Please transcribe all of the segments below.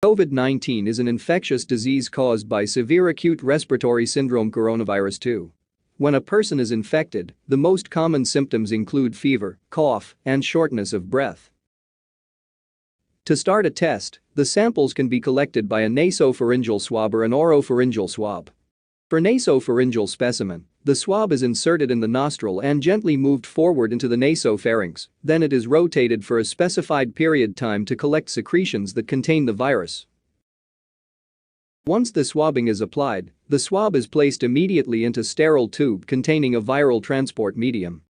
COVID-19 is an infectious disease caused by severe acute respiratory syndrome coronavirus 2. When a person is infected, the most common symptoms include fever, cough, and shortness of breath. To start a test, the samples can be collected by a nasopharyngeal swab or an oropharyngeal swab. For nasopharyngeal specimen, the swab is inserted in the nostril and gently moved forward into the nasopharynx, then it is rotated for a specified period time to collect secretions that contain the virus. Once the swabbing is applied, the swab is placed immediately into sterile tube containing a viral transport medium.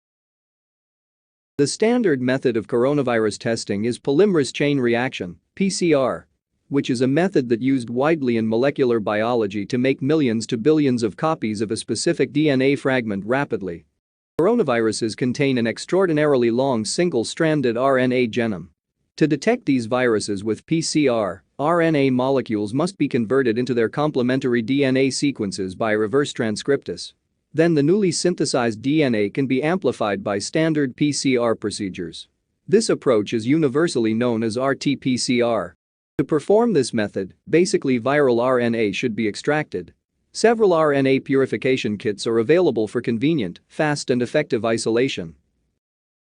The standard method of coronavirus testing is polymerase chain reaction (PCR), which is a method that used widely in molecular biology to make millions to billions of copies of a specific DNA fragment rapidly. Coronaviruses contain an extraordinarily long single-stranded RNA genome. To detect these viruses with PCR, RNA molecules must be converted into their complementary DNA sequences by reverse transcriptase. Then the newly synthesized DNA can be amplified by standard PCR procedures. This approach is universally known as RT-PCR. To perform this method, basically viral RNA should be extracted. Several RNA purification kits are available for convenient, fast and effective isolation.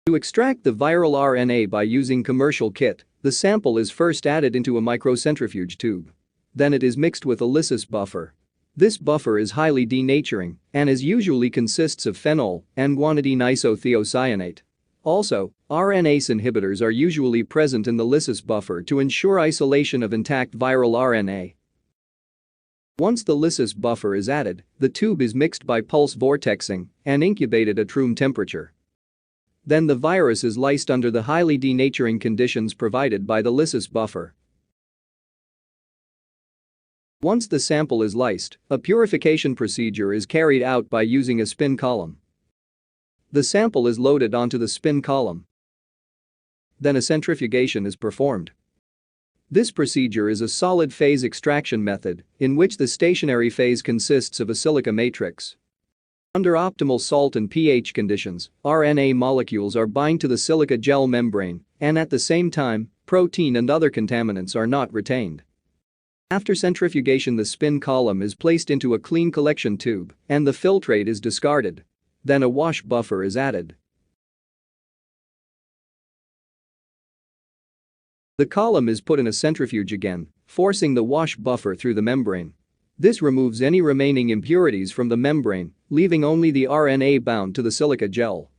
To extract the viral RNA by using commercial kit, the sample is first added into a microcentrifuge tube. Then it is mixed with a lysis buffer. This buffer is highly denaturing and usually consists of phenol and guanidine isothiocyanate. Also, RNase inhibitors are usually present in the lysis buffer to ensure isolation of intact viral RNA. Once the lysis buffer is added, the tube is mixed by pulse vortexing and incubated at room temperature. Then the virus is lysed under the highly denaturing conditions provided by the lysis buffer. Once the sample is lysed, a purification procedure is carried out by using a spin column. The sample is loaded onto the spin column. Then a centrifugation is performed. This procedure is a solid phase extraction method in which the stationary phase consists of a silica matrix. Under optimal salt and pH conditions, RNA molecules are bind to the silica gel membrane, and at the same time, protein and other contaminants are not retained. After centrifugation, the spin column is placed into a clean collection tube and the filtrate is discarded. Then a wash buffer is added. The column is put in a centrifuge again, forcing the wash buffer through the membrane. This removes any remaining impurities from the membrane, leaving only the RNA bound to the silica gel.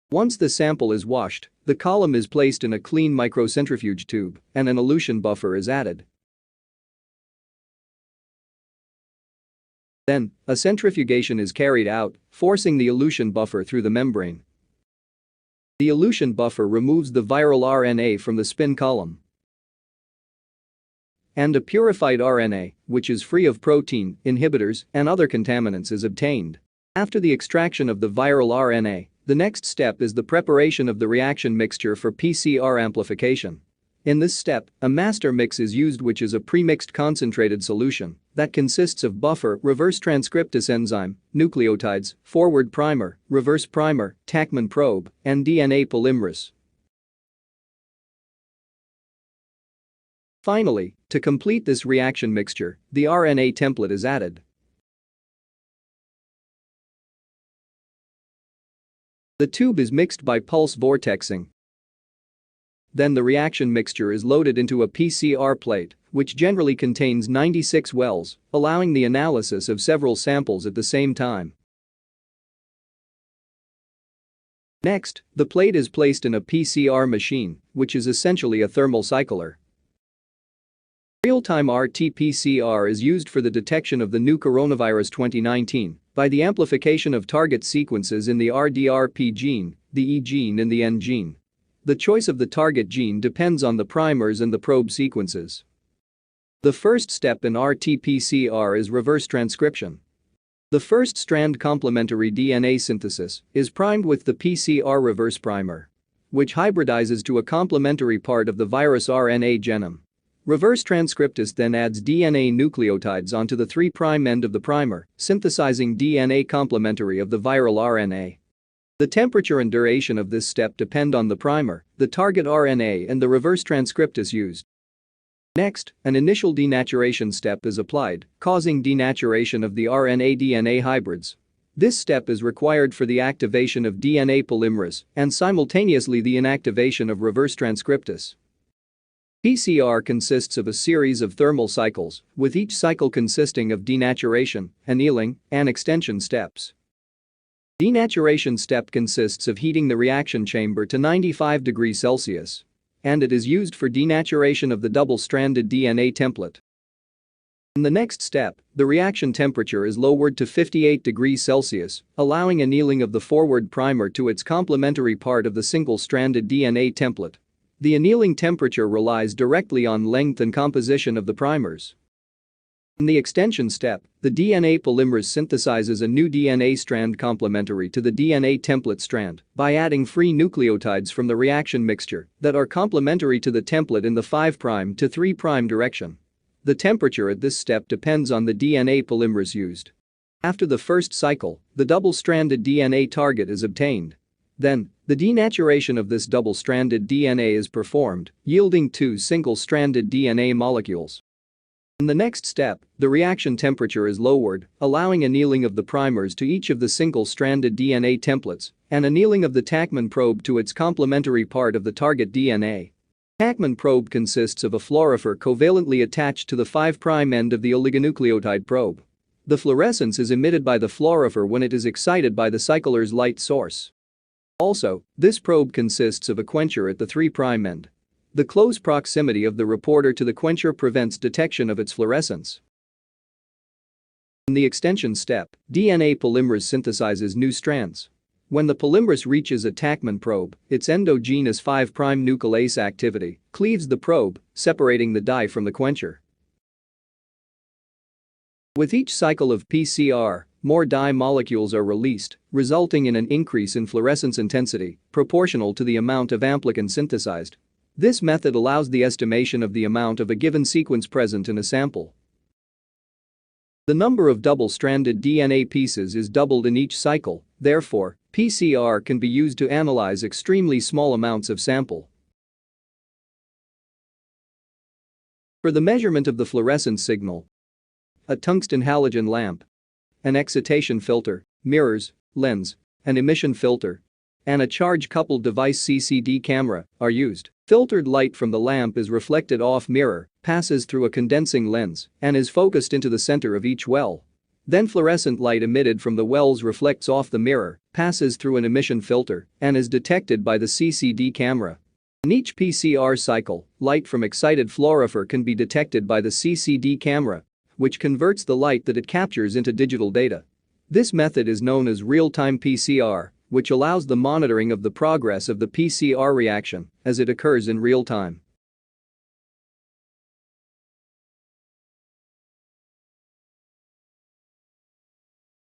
Once the sample is washed, the column is placed in a clean microcentrifuge tube and an elution buffer is added. Then, a centrifugation is carried out, forcing the elution buffer through the membrane. The elution buffer removes the viral RNA from the spin column. And a purified RNA, which is free of protein, inhibitors, and other contaminants is obtained. After the extraction of the viral RNA, the next step is the preparation of the reaction mixture for PCR amplification. In this step, a master mix is used, which is a pre-mixed concentrated solution that consists of buffer, reverse transcriptase enzyme, nucleotides, forward primer, reverse primer, Tachman probe, and DNA polymerase. Finally, to complete this reaction mixture, the RNA template is added. The tube is mixed by pulse vortexing. Then the reaction mixture is loaded into a PCR plate, which generally contains 96 wells, allowing the analysis of several samples at the same time. Next, the plate is placed in a PCR machine, which is essentially a thermal cycler. Real-time RT-PCR is used for the detection of the new coronavirus 2019 by the amplification of target sequences in the RDRP gene, the E gene and the N gene. The choice of the target gene depends on the primers and the probe sequences. The first step in RT-PCR is reverse transcription. The first strand complementary DNA synthesis is primed with the PCR reverse primer, which hybridizes to a complementary part of the virus RNA genome. Reverse transcriptase then adds DNA nucleotides onto the 3' end of the primer, synthesizing DNA complementary of the viral RNA. The temperature and duration of this step depend on the primer, the target RNA and the reverse transcriptase used. Next, an initial denaturation step is applied, causing denaturation of the RNA-DNA hybrids. This step is required for the activation of DNA polymerase and simultaneously the inactivation of reverse transcriptase. PCR consists of a series of thermal cycles, with each cycle consisting of denaturation, annealing, and extension steps. Denaturation step consists of heating the reaction chamber to 95 degrees Celsius, and it is used for denaturation of the double-stranded DNA template. In the next step, the reaction temperature is lowered to 58 degrees Celsius, allowing annealing of the forward primer to its complementary part of the single-stranded DNA template. The annealing temperature relies directly on length and composition of the primers. In the extension step, the DNA polymerase synthesizes a new DNA strand complementary to the DNA template strand by adding free nucleotides from the reaction mixture that are complementary to the template in the 5' to 3' direction. The temperature at this step depends on the DNA polymerase used. After the first cycle, the double-stranded DNA target is obtained. Then, the denaturation of this double-stranded DNA is performed, yielding 2 single-stranded DNA molecules. In the next step, the reaction temperature is lowered, allowing annealing of the primers to each of the single-stranded DNA templates and annealing of the Tachman probe to its complementary part of the target DNA. Tachman probe consists of a fluorophore covalently attached to the 5' end of the oligonucleotide probe. The fluorescence is emitted by the fluorophore when it is excited by the cycler's light source. Also, this probe consists of a quencher at the 3' end. The close proximity of the reporter to the quencher prevents detection of its fluorescence. In the extension step, DNA polymerase synthesizes new strands. When the polymerase reaches a Tachman probe, its endogenous 5' nuclease activity cleaves the probe, separating the dye from the quencher. With each cycle of PCR, more dye molecules are released, resulting in an increase in fluorescence intensity proportional to the amount of amplicon synthesized. This method allows the estimation of the amount of a given sequence present in a sample. The number of double-stranded DNA pieces is doubled in each cycle, therefore, PCR can be used to analyze extremely small amounts of sample. For the measurement of the fluorescence signal, a tungsten halogen lamp, an excitation filter, mirrors, lens, an emission filter, and a charge-coupled device CCD camera are used. Filtered light from the lamp is reflected off mirror, passes through a condensing lens, and is focused into the center of each well. Then fluorescent light emitted from the wells reflects off the mirror, passes through an emission filter, and is detected by the CCD camera. In each PCR cycle, light from excited fluorophore can be detected by the CCD camera, which converts the light that it captures into digital data. This method is known as real-time PCR, which allows the monitoring of the progress of the PCR reaction as it occurs in real time.